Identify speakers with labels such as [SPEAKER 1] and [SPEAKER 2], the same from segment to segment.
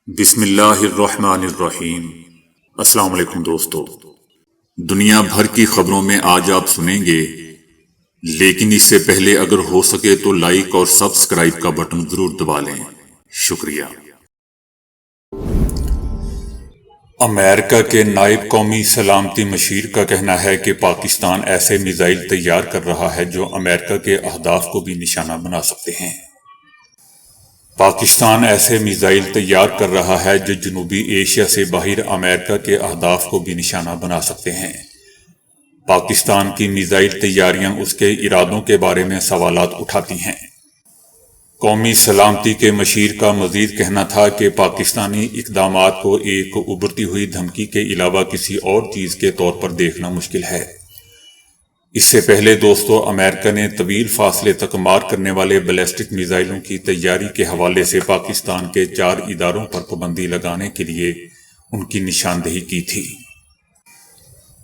[SPEAKER 1] بسم اللہ الرحمن الرحیم۔ السلام علیکم دوستو، دنیا بھر کی خبروں میں آج آپ سنیں گے، لیکن اس سے پہلے اگر ہو سکے تو لائک اور سبسکرائب کا بٹن ضرور دبا لیں۔ شکریہ۔ امریکہ کے نائب قومی سلامتی مشیر کا کہنا ہے کہ پاکستان ایسے میزائل تیار کر رہا ہے جو امریکہ کے اہداف کو بھی نشانہ بنا سکتے ہیں۔ پاکستان ایسے میزائل تیار کر رہا ہے جو جنوبی ایشیا سے باہر امریکہ کے اہداف کو بھی نشانہ بنا سکتے ہیں۔ پاکستان کی میزائل تیاریاں اس کے ارادوں کے بارے میں سوالات اٹھاتی ہیں۔ قومی سلامتی کے مشیر کا مزید کہنا تھا کہ پاکستانی اقدامات کو ایک ابھرتی ہوئی دھمکی کے علاوہ کسی اور چیز کے طور پر دیکھنا مشکل ہے۔ اس سے پہلے دوستو، امریکہ نے طویل فاصلے تک مار کرنے والے بیلسٹک میزائلوں کی تیاری کے حوالے سے پاکستان کے 4 اداروں پر پابندی لگانے کے لیے ان کی نشاندہی کی تھی۔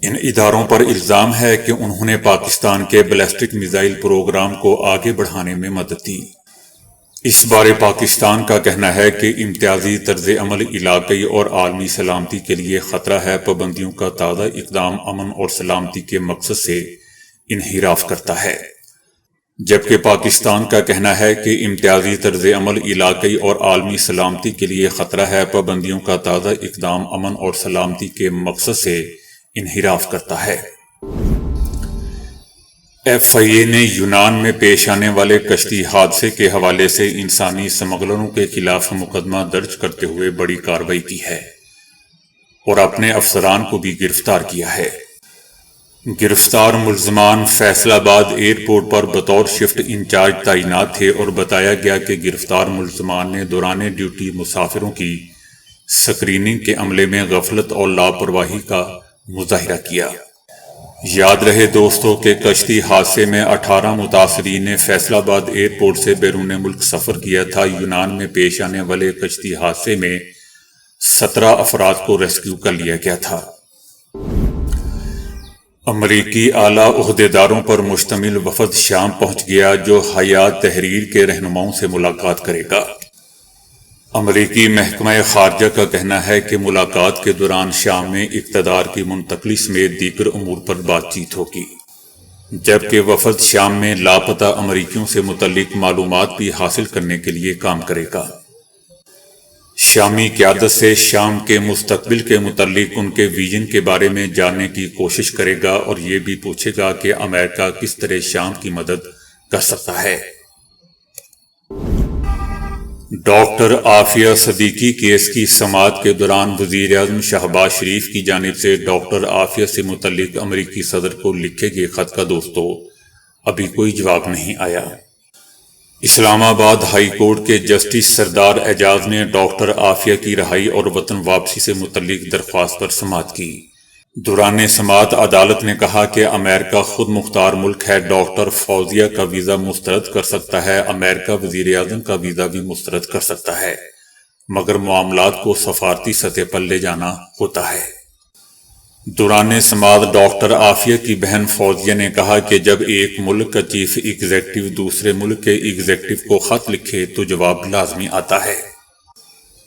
[SPEAKER 1] ان اداروں پر الزام ہے کہ انہوں نے پاکستان کے بیلسٹک میزائل پروگرام کو آگے بڑھانے میں مدد دی۔ اس بارے پاکستان کا کہنا ہے کہ امتیازی طرز عمل علاقائی اور عالمی سلامتی کے لیے خطرہ ہے۔ پابندیوں کا تازہ اقدام امن اور سلامتی کے مقصد سے انحراف کرتا ہے، جبکہ پاکستان کا کہنا ہے کہ امتیازی طرز عمل علاقائی اور عالمی سلامتی کے لیے خطرہ ہے۔ پابندیوں کا تازہ اقدام امن اور سلامتی کے مقصد سے انحراف کرتا ہے۔ FIA نے یونان میں پیش آنے والے کشتی حادثے کے حوالے سے انسانی سمگلروں کے خلاف مقدمہ درج کرتے ہوئے بڑی کارروائی کی ہے اور اپنے افسران کو بھی گرفتار کیا ہے۔ گرفتار ملزمان فیصل آباد ایئرپورٹ پر بطور شفٹ انچارج تعینات تھے اور بتایا گیا کہ گرفتار ملزمان نے دوران ڈیوٹی مسافروں کی سکریننگ کے عملے میں غفلت اور لاپرواہی کا مظاہرہ کیا۔ یاد رہے دوستو کہ کشتی حادثے میں 18 متاثرین نے فیصل آباد ایئرپورٹ سے بیرون ملک سفر کیا تھا۔ یونان میں پیش آنے والے کشتی حادثے میں 17 افراد کو ریسکیو کر لیا گیا تھا۔ امریکی اعلیٰ عہدیداروں پر مشتمل وفد شام پہنچ گیا، جو حیات تحریر کے رہنماؤں سے ملاقات کرے گا۔ امریکی محکمہ خارجہ کا کہنا ہے کہ ملاقات کے دوران شام میں اقتدار کی منتقلی سمیت دیگر امور پر بات چیت ہوگی، جبکہ وفد شام میں لاپتہ امریکیوں سے متعلق معلومات بھی حاصل کرنے کے لیے کام کرے گا۔ شامی قیادت سے شام کے مستقبل کے متعلق ان کے ویژن کے بارے میں جاننے کی کوشش کرے گا اور یہ بھی پوچھے گا کہ امریکہ کس طرح شام کی مدد کر سکتا ہے۔ ڈاکٹر عافیہ صدیقی کیس کی سماعت کے دوران وزیر اعظم شہباز شریف کی جانب سے ڈاکٹر عافیہ سے متعلق امریکی صدر کو لکھے گئے خط کا دوستو ابھی کوئی جواب نہیں آیا۔ اسلام آباد ہائی کورٹ کے جسٹس سردار اعجاز نے ڈاکٹر عافیہ کی رہائی اور وطن واپسی سے متعلق درخواست پر سماعت کی۔ دوران سماعت عدالت نے کہا کہ امریکہ خود مختار ملک ہے، ڈاکٹر فوزیہ کا ویزا مسترد کر سکتا ہے، امریکہ وزیر اعظم کا ویزا بھی مسترد کر سکتا ہے، مگر معاملات کو سفارتی سطح پر لے جانا ہوتا ہے۔ دوران سماعت ڈاکٹر عافیہ کی بہن فوزیہ نے کہا کہ جب ایک ملک کا چیف ایگزیکٹو دوسرے ملک کے ایگزیکٹو کو خط لکھے تو جواب لازمی آتا ہے،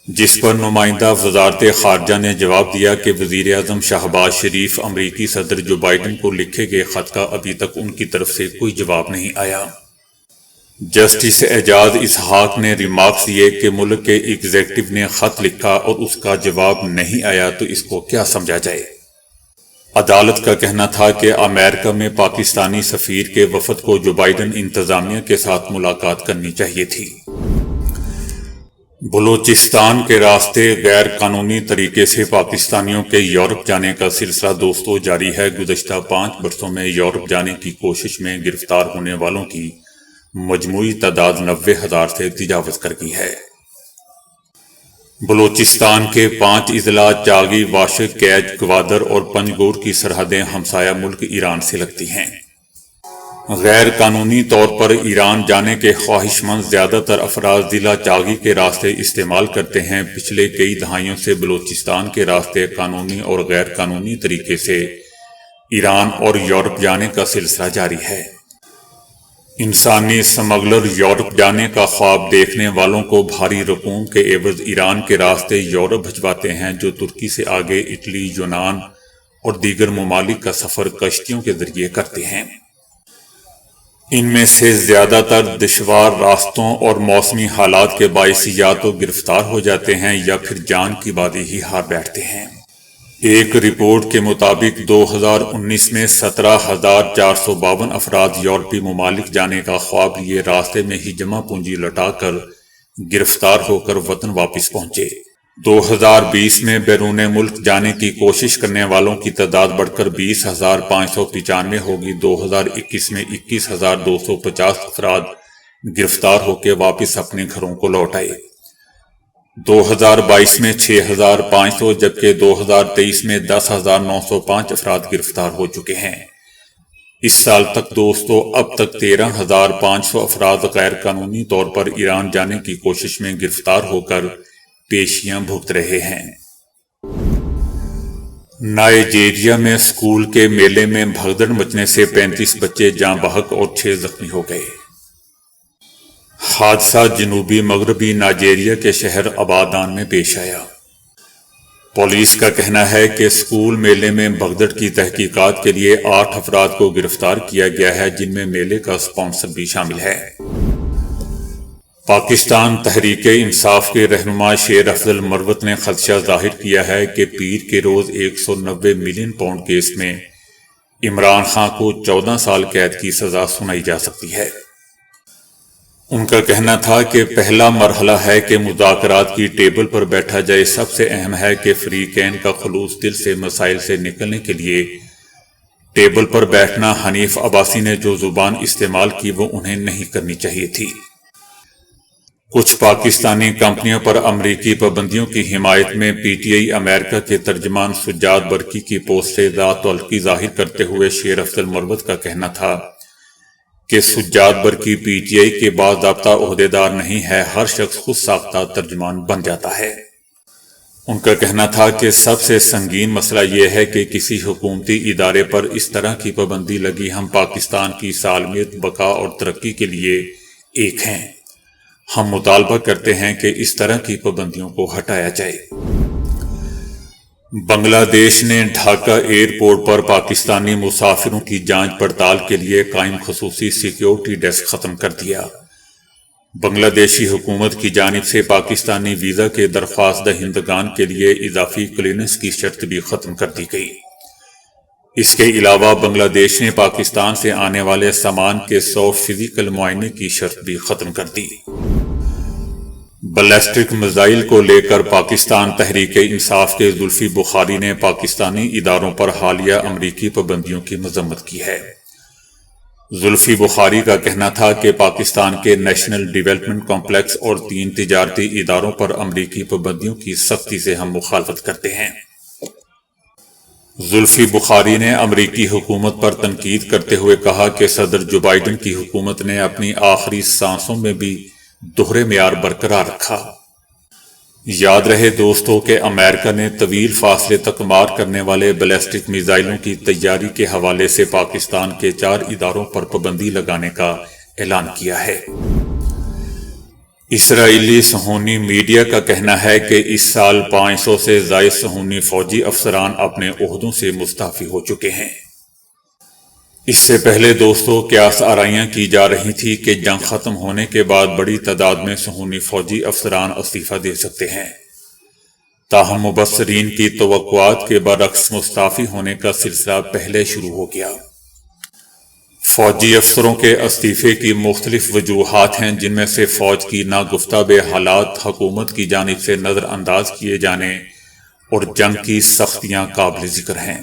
[SPEAKER 1] جس پر نمائندہ وزارت خارجہ نے جواب دیا کہ وزیر اعظم شہباز شریف امریکی صدر جو بائیڈن کو لکھے گئے خط کا ابھی تک ان کی طرف سے کوئی جواب نہیں آیا۔ جسٹس اعجاز اسحاق نے ریمارکس دیے کہ ملک کے ایگزیکٹو نے خط لکھا اور اس کا جواب نہیں آیا تو اس کو کیا سمجھا جائے۔ عدالت کا کہنا تھا کہ امریکہ میں پاکستانی سفیر کے وفد کو جو بائیڈن انتظامیہ کے ساتھ ملاقات کرنی چاہیے تھی۔ بلوچستان کے راستے غیر قانونی طریقے سے پاکستانیوں کے یورپ جانے کا سلسلہ دوستو جاری ہے۔ گزشتہ 5 برسوں میں یورپ جانے کی کوشش میں گرفتار ہونے والوں کی مجموعی تعداد 90,000 سے تجاوز کر گئی ہے۔ بلوچستان کے 5 اضلاع چاغی، واشق، کیج، گوادر اور پنجگور کی سرحدیں ہمسایہ ملک ایران سے لگتی ہیں۔ غیر قانونی طور پر ایران جانے کے خواہش مند زیادہ تر افراد ضلع چاغی کے راستے استعمال کرتے ہیں۔ پچھلے کئی دہائیوں سے بلوچستان کے راستے قانونی اور غیر قانونی طریقے سے ایران اور یورپ جانے کا سلسلہ جاری ہے۔ انسانی سمگلر یورپ جانے کا خواب دیکھنے والوں کو بھاری رقوم کے عوض ایران کے راستے یورپ بھجواتے ہیں، جو ترکی سے آگے اٹلی، یونان اور دیگر ممالک کا سفر کشتیوں کے ذریعے کرتے ہیں۔ ان میں سے زیادہ تر دشوار راستوں اور موسمی حالات کے باعث یا تو گرفتار ہو جاتے ہیں یا پھر جان کی بازی ہی ہار بیٹھتے ہیں۔ ایک رپورٹ کے مطابق 2019 میں 17,452 افراد یورپی ممالک جانے کا خواب لیے راستے میں ہی جمع پونجی لٹا کر گرفتار ہو کر وطن واپس پہنچے۔ 2020 میں بیرون ملک جانے کی کوشش کرنے والوں کی تعداد بڑھ کر 20,595 ہوگی۔ 2021 میں 21,250 افراد گرفتار ہو کے واپس اپنے گھروں کو لوٹ آئے۔ 2022 میں 6,500 جبکہ 2023 میں 10,905 افراد گرفتار ہو چکے ہیں۔ اس سال تک دوستو اب تک 13,500 افراد غیر قانونی طور پر ایران جانے کی کوشش میں گرفتار ہو کر پیشیاں بھگت رہے ہیں۔ نائجیریا میں اسکول کے میلے میں بھگدڑ مچنے سے 35 بچے جاں بحق اور 6 زخمی ہو گئے۔ حادثہ جنوبی مغربی نائجیریا کے شہر ابادان میں پیش آیا۔ پولیس کا کہنا ہے کہ اسکول میلے میں بھگدڑ کی تحقیقات کے لیے 8 افراد کو گرفتار کیا گیا ہے، جن میں میلے کا اسپانسر بھی شامل ہے۔ پاکستان تحریک انصاف کے رہنما شیر افضل مروت نے خدشہ ظاہر کیا ہے کہ پیر کے روز 190 ملین پاؤنڈ کیس میں عمران خان کو 14 سال قید کی سزا سنائی جا سکتی ہے۔ ان کا کہنا تھا کہ پہلا مرحلہ ہے کہ مذاکرات کی ٹیبل پر بیٹھا جائے۔ سب سے اہم ہے کہ فریقین کا خلوص دل سے مسائل سے نکلنے کے لیے ٹیبل پر بیٹھنا۔ حنیف عباسی نے جو زبان استعمال کی وہ انہیں نہیں کرنی چاہیے تھی۔ کچھ پاکستانی کمپنیوں پر امریکی پابندیوں کی حمایت میں پی ٹی آئی امریکہ کے ترجمان سجاد برقی کی پوسٹ سے تعلقی ظاہر کرتے ہوئے شیر افضل مروت کا کہنا تھا کہ سجاد برقی پی ٹی آئی کے باضابطہ عہدیدار نہیں ہے، ہر شخص خود ساختہ ترجمان بن جاتا ہے۔ ان کا کہنا تھا کہ سب سے سنگین مسئلہ یہ ہے کہ کسی حکومتی ادارے پر اس طرح کی پابندی لگی۔ ہم پاکستان کی سالمیت، بقا اور ترقی کے لیے ایک ہیں۔ ہم مطالبہ کرتے ہیں کہ اس طرح کی پابندیوں کو ہٹایا جائے۔ بنگلہ دیش نے ڈھاکہ ایئرپورٹ پر پاکستانی مسافروں کی جانچ پڑتال کے لیے قائم خصوصی سیکیورٹی ڈیسک ختم کر دیا۔ بنگلہ دیشی حکومت کی جانب سے پاکستانی ویزا کے درخواست دہندگان کے لیے اضافی کلیئرنس کی شرط بھی ختم کر دی گئی۔ اس کے علاوہ بنگلہ دیش نے پاکستان سے آنے والے سامان کے 100 فزیکل معائنے کی شرط بھی ختم کر دی۔ بیلسٹک میزائل کو لے کر پاکستان تحریک انصاف کے زلفی بخاری نے پاکستانی اداروں پر حالیہ امریکی پابندیوں کی مذمت کی ہے۔ زلفی بخاری کا کہنا تھا کہ پاکستان کے نیشنل ڈیولپمنٹ کمپلیکس اور 3 تجارتی اداروں پر امریکی پابندیوں کی سختی سے ہم مخالفت کرتے ہیں۔ زلفی بخاری نے امریکی حکومت پر تنقید کرتے ہوئے کہا کہ صدر جو بائیڈن کی حکومت نے اپنی آخری سانسوں میں بھی دوہرے معیار برقرار رکھا۔ یاد رہے دوستوں کہ امریکہ نے طویل فاصلے تک مار کرنے والے بیلسٹک میزائلوں کی تیاری کے حوالے سے پاکستان کے 4 اداروں پر پابندی لگانے کا اعلان کیا ہے۔ اسرائیلی صہیونی میڈیا کا کہنا ہے کہ اس سال 500 سے زائد صہیونی فوجی افسران اپنے عہدوں سے مستعفی ہو چکے ہیں۔ اس سے پہلے دوستوں قیاس آرائیاں کی جا رہی تھی کہ جنگ ختم ہونے کے بعد بڑی تعداد میں صہیونی فوجی افسران استعفیٰ دے سکتے ہیں، تاہم مبصرین کی توقعات کے برعکس مستعفی ہونے کا سلسلہ پہلے شروع ہو گیا۔ فوجی افسروں کے استعفے کی مختلف وجوہات ہیں، جن میں سے فوج کی ناگفتہ حالات، حکومت کی جانب سے نظر انداز کیے جانے اور جنگ کی سختیاں قابل ذکر ہیں۔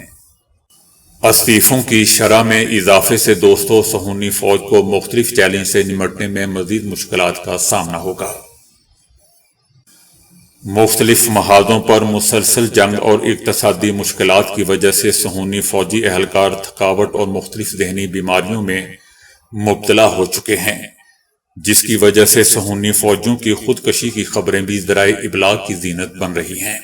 [SPEAKER 1] استعفوں کی شرح میں اضافے سے دوستوں صہیونی فوج کو مختلف چیلنج سے نمٹنے میں مزید مشکلات کا سامنا ہوگا۔ مختلف محاذوں پر مسلسل جنگ اور اقتصادی مشکلات کی وجہ سے صہیونی فوجی اہلکار تھکاوٹ اور مختلف ذہنی بیماریوں میں مبتلا ہو چکے ہیں، جس کی وجہ سے صہیونی فوجیوں کی خودکشی کی خبریں بھی ذرائع ابلاغ کی زینت بن رہی ہیں۔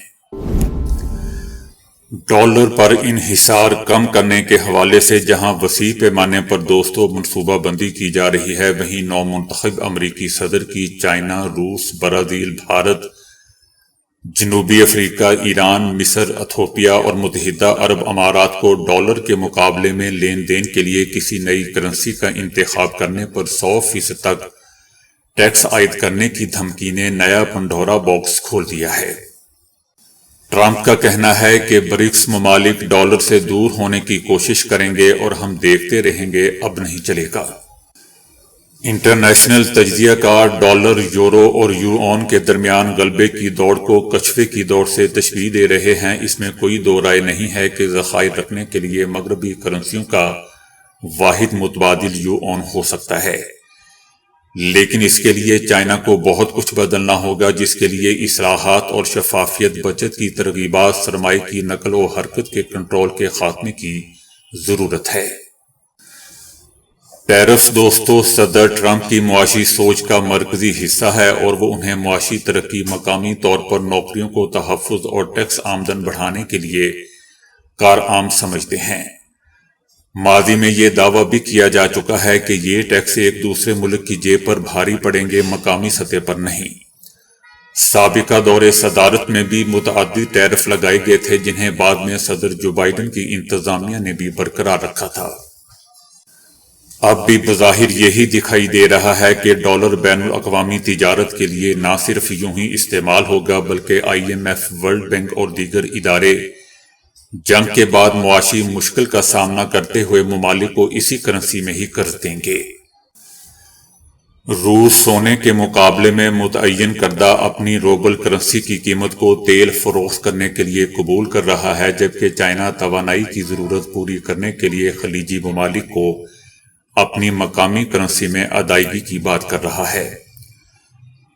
[SPEAKER 1] ڈالر پر انحصار کم کرنے کے حوالے سے جہاں وسیع پیمانے پر دوستوں منصوبہ بندی کی جا رہی ہے، وہیں نو منتخب امریکی صدر کی چائنا، روس، برازیل، بھارت، جنوبی افریقہ، ایران، مصر، ایتھوپیا اور متحدہ عرب امارات کو ڈالر کے مقابلے میں لین دین کے لیے کسی نئی کرنسی کا انتخاب کرنے پر 100% تک ٹیکس عائد کرنے کی دھمکی نے نیا پنڈورا باکس کھول دیا ہے۔ ٹرمپ کا کہنا ہے کہ برکس ممالک ڈالر سے دور ہونے کی کوشش کریں گے اور ہم دیکھتے رہیں گے، اب نہیں چلے گا۔ انٹرنیشنل تجزیہ کار ڈالر، یورو اور یوآن کے درمیان غلبے کی دوڑ کو کچھوے کی دوڑ سے تشبیہ دے رہے ہیں۔ اس میں کوئی دو رائے نہیں ہے کہ ذخائر رکھنے کے لیے مغربی کرنسیوں کا واحد متبادل یوآن ہو سکتا ہے، لیکن اس کے لیے چائنا کو بہت کچھ بدلنا ہوگا، جس کے لیے اصلاحات اور شفافیت، بچت کی ترغیبات، سرمایہ کی نقل و حرکت کے کنٹرول کے خاتمے کی ضرورت ہے۔ ٹیرفز دوستو صدر ٹرمپ کی معاشی سوچ کا مرکزی حصہ ہے اور وہ انہیں معاشی ترقی، مقامی طور پر نوکریوں کو تحفظ اور ٹیکس آمدن بڑھانے کے لیے کارآمد سمجھتے ہیں۔ ماضی میں یہ دعویٰ بھی کیا جا چکا ہے کہ یہ ٹیکس ایک دوسرے ملک کی جیب پر بھاری پڑیں گے، مقامی سطح پر نہیں۔ سابقہ دور صدارت میں بھی متعدد ٹیرف لگائے گئے تھے، جنہیں بعد میں صدر جو بائیڈن کی انتظامیہ نے بھی برقرار رکھا تھا۔ اب بھی بظاہر یہی دکھائی دے رہا ہے کہ ڈالر بین الاقوامی تجارت کے لیے نہ صرف یوں ہی استعمال ہوگا، بلکہ IMF، ورلڈ بینک اور دیگر ادارے جنگ کے بعد معاشی مشکل کا سامنا کرتے ہوئے ممالک کو اسی کرنسی میں ہی قرض دیں گے۔ روس سونے کے مقابلے میں متعین کردہ اپنی روبل کرنسی کی قیمت کو تیل فروخت کرنے کے لیے قبول کر رہا ہے، جبکہ چائنا توانائی کی ضرورت پوری کرنے کے لیے خلیجی ممالک کو اپنی مقامی کرنسی میں ادائیگی کی بات کر رہا ہے۔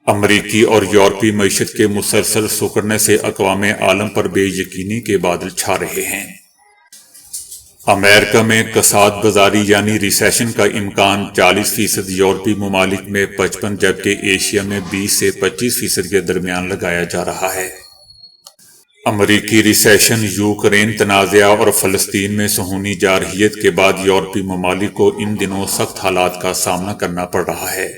[SPEAKER 1] امریکی اور یورپی معیشت کے مسلسل سکڑنے سے اقوام عالم پر بے یقینی کے بادل چھا رہے ہیں۔ امریکہ میں کساد بازاری یعنی ریسیشن کا امکان 40%، یورپی ممالک میں 55%، جبکہ ایشیا میں 20 سے 25% کے درمیان لگایا جا رہا ہے۔ امریکی ریسیشن، یوکرین تنازع اور فلسطین میں صہیونی جارحیت کے بعد یورپی ممالک کو ان دنوں سخت حالات کا سامنا کرنا پڑ رہا ہے۔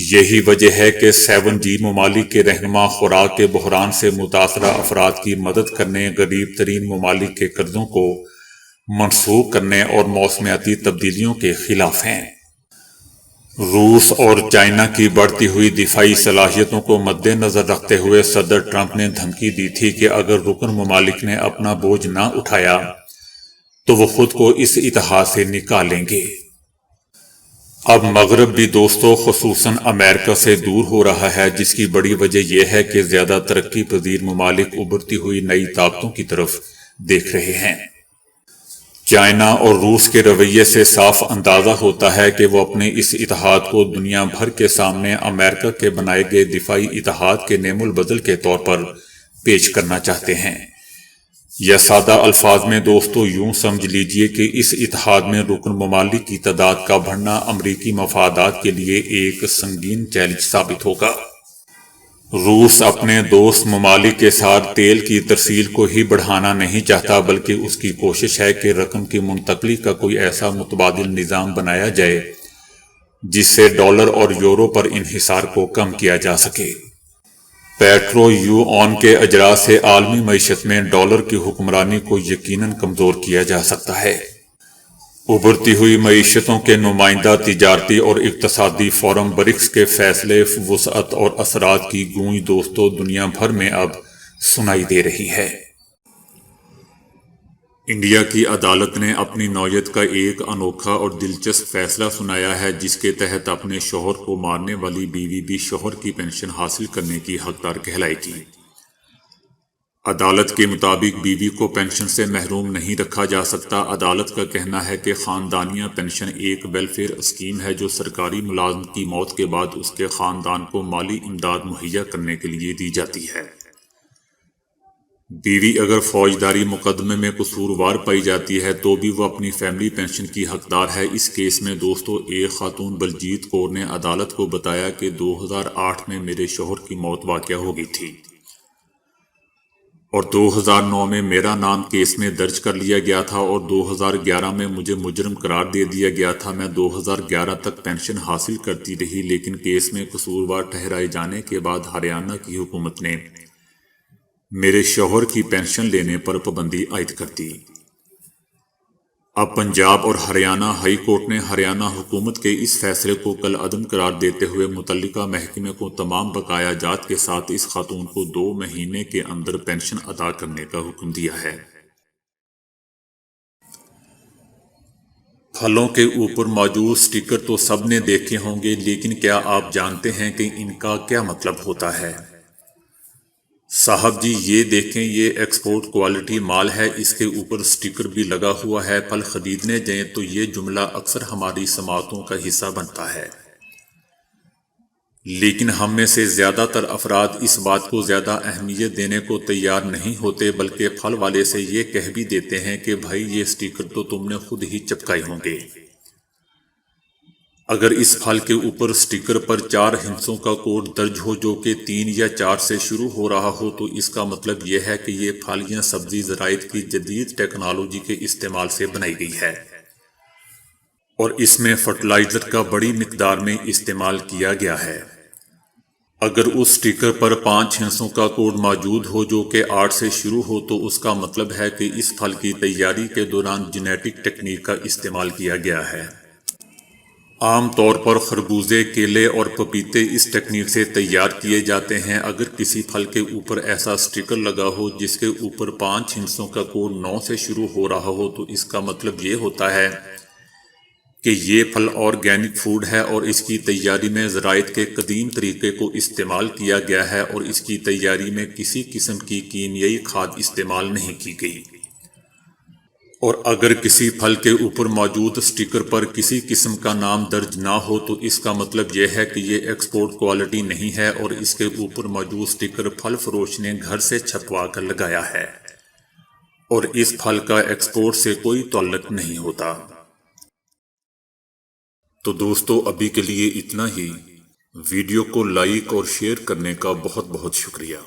[SPEAKER 1] یہی وجہ ہے کہ 7G ممالک کے رہنما خوراک کے بحران سے متاثرہ افراد کی مدد کرنے، غریب ترین ممالک کے قرضوں کو منسوخ کرنے اور موسمیاتی تبدیلیوں کے خلاف ہیں۔ روس اور چائنا کی بڑھتی ہوئی دفاعی صلاحیتوں کو مد نظر رکھتے ہوئے صدر ٹرمپ نے دھمکی دی تھی کہ اگر رکن ممالک نے اپنا بوجھ نہ اٹھایا تو وہ خود کو اس اتحاد سے نکالیں گے۔ اب مغرب بھی دوستوں خصوصاً امریکہ سے دور ہو رہا ہے، جس کی بڑی وجہ یہ ہے کہ زیادہ ترقی پذیر ممالک ابھرتی ہوئی نئی طاقتوں کی طرف دیکھ رہے ہیں۔ چائنا اور روس کے رویے سے صاف اندازہ ہوتا ہے کہ وہ اپنے اس اتحاد کو دنیا بھر کے سامنے امریکہ کے بنائے گئے دفاعی اتحاد کے نعم البدل کے طور پر پیش کرنا چاہتے ہیں۔ یا سادہ الفاظ میں دوستو یوں سمجھ لیجئے کہ اس اتحاد میں رکن ممالک کی تعداد کا بڑھنا امریکی مفادات کے لیے ایک سنگین چیلنج ثابت ہوگا۔ روس اپنے دوست ممالک کے ساتھ تیل کی ترسیل کو ہی بڑھانا نہیں چاہتا، بلکہ اس کی کوشش ہے کہ رقم کی منتقلی کا کوئی ایسا متبادل نظام بنایا جائے جس سے ڈالر اور یورو پر انحصار کو کم کیا جا سکے۔ پیٹرو یوآن کے اجراء سے عالمی معیشت میں ڈالر کی حکمرانی کو یقیناً کمزور کیا جا سکتا ہے۔ ابھرتی ہوئی معیشتوں کے نمائندہ تجارتی اور اقتصادی فورم برکس کے فیصلے، وسعت اور اثرات کی گونج دوستوں دنیا بھر میں اب سنائی دے رہی ہے۔ انڈیا کی عدالت نے اپنی نوعیت کا ایک انوکھا اور دلچسپ فیصلہ سنایا ہے، جس کے تحت اپنے شوہر کو مارنے والی بیوی بھی شوہر کی پنشن حاصل کرنے کی حقدار کہلائے گی۔ عدالت کے مطابق بیوی کو پنشن سے محروم نہیں رکھا جا سکتا۔ عدالت کا کہنا ہے کہ خاندانیہ پنشن ایک ویلفیئر اسکیم ہے جو سرکاری ملازم کی موت کے بعد اس کے خاندان کو مالی امداد مہیا کرنے کے لیے دی جاتی ہے۔ بیوی اگر فوجداری مقدمے میں قصوروار پائی جاتی ہے تو بھی وہ اپنی فیملی پنشن کی حقدار ہے۔ اس کیس میں دوستو ایک خاتون بلجیت کور نے عدالت کو بتایا کہ 2008 میں میرے شوہر کی موت واقع ہو گئی تھی اور 2009 میں میرا نام کیس میں درج کر لیا گیا تھا اور 2011 میں مجھے مجرم قرار دے دیا گیا تھا۔ میں 2011 تک پینشن حاصل کرتی رہی، لیکن کیس میں قصوروار ٹھہرائے جانے کے بعد ہریانہ کی حکومت نے میرے شوہر کی پینشن لینے پر پابندی عائد کر دی۔ اب پنجاب اور ہریانہ ہائی کورٹ نے ہریانہ حکومت کے اس فیصلے کو کالعدم قرار دیتے ہوئے متعلقہ محکمے کو تمام بقایا جات کے ساتھ اس خاتون کو 2 مہینے کے اندر پینشن ادا کرنے کا حکم دیا ہے۔ پھلوں کے اوپر موجود سٹیکر تو سب نے دیکھے ہوں گے، لیکن کیا آپ جانتے ہیں کہ ان کا کیا مطلب ہوتا ہے؟ صاحب جی یہ دیکھیں، یہ ایکسپورٹ کوالٹی مال ہے، اس کے اوپر سٹیکر بھی لگا ہوا ہے۔ پھل خریدنے جائیں تو یہ جملہ اکثر ہماری سماعتوں کا حصہ بنتا ہے، لیکن ہم میں سے زیادہ تر افراد اس بات کو زیادہ اہمیت دینے کو تیار نہیں ہوتے، بلکہ پھل والے سے یہ کہہ بھی دیتے ہیں کہ بھائی یہ سٹیکر تو تم نے خود ہی چپکائے ہوں گے۔ اگر اس پھل کے اوپر سٹیکر پر 4 ہندسوں کا کوڈ درج ہو جو کہ 3 یا 4 سے شروع ہو رہا ہو، تو اس کا مطلب یہ ہے کہ یہ پھل یا سبزی زراعت کی جدید ٹیکنالوجی کے استعمال سے بنائی گئی ہے اور اس میں فرٹیلائزر کا بڑی مقدار میں استعمال کیا گیا ہے۔ اگر اس سٹیکر پر 5 ہندسوں کا کوڈ موجود ہو جو کہ 8 سے شروع ہو، تو اس کا مطلب ہے کہ اس پھل کی تیاری کے دوران جینیٹک ٹیکنیک کا استعمال کیا گیا ہے۔ عام طور پر خربوزے، کیلے اور پپیتے اس ٹیکنیک سے تیار کیے جاتے ہیں۔ اگر کسی پھل کے اوپر ایسا سٹیکر لگا ہو جس کے اوپر 5 ہندسوں کا کوڈ 9 سے شروع ہو رہا ہو، تو اس کا مطلب یہ ہوتا ہے کہ یہ پھل آرگینک فوڈ ہے اور اس کی تیاری میں زراعت کے قدیم طریقے کو استعمال کیا گیا ہے اور اس کی تیاری میں کسی قسم کی کیمیائی کھاد استعمال نہیں کی گئی۔ اور اگر کسی پھل کے اوپر موجود سٹیکر پر کسی قسم کا نام درج نہ ہو، تو اس کا مطلب یہ ہے کہ یہ ایکسپورٹ کوالٹی نہیں ہے اور اس کے اوپر موجود سٹیکر پھل فروش نے گھر سے چھپوا کر لگایا ہے اور اس پھل کا ایکسپورٹ سے کوئی تعلق نہیں ہوتا۔ تو دوستو ابھی کے لیے اتنا ہی۔ ویڈیو کو لائک اور شیئر کرنے کا بہت بہت شکریہ۔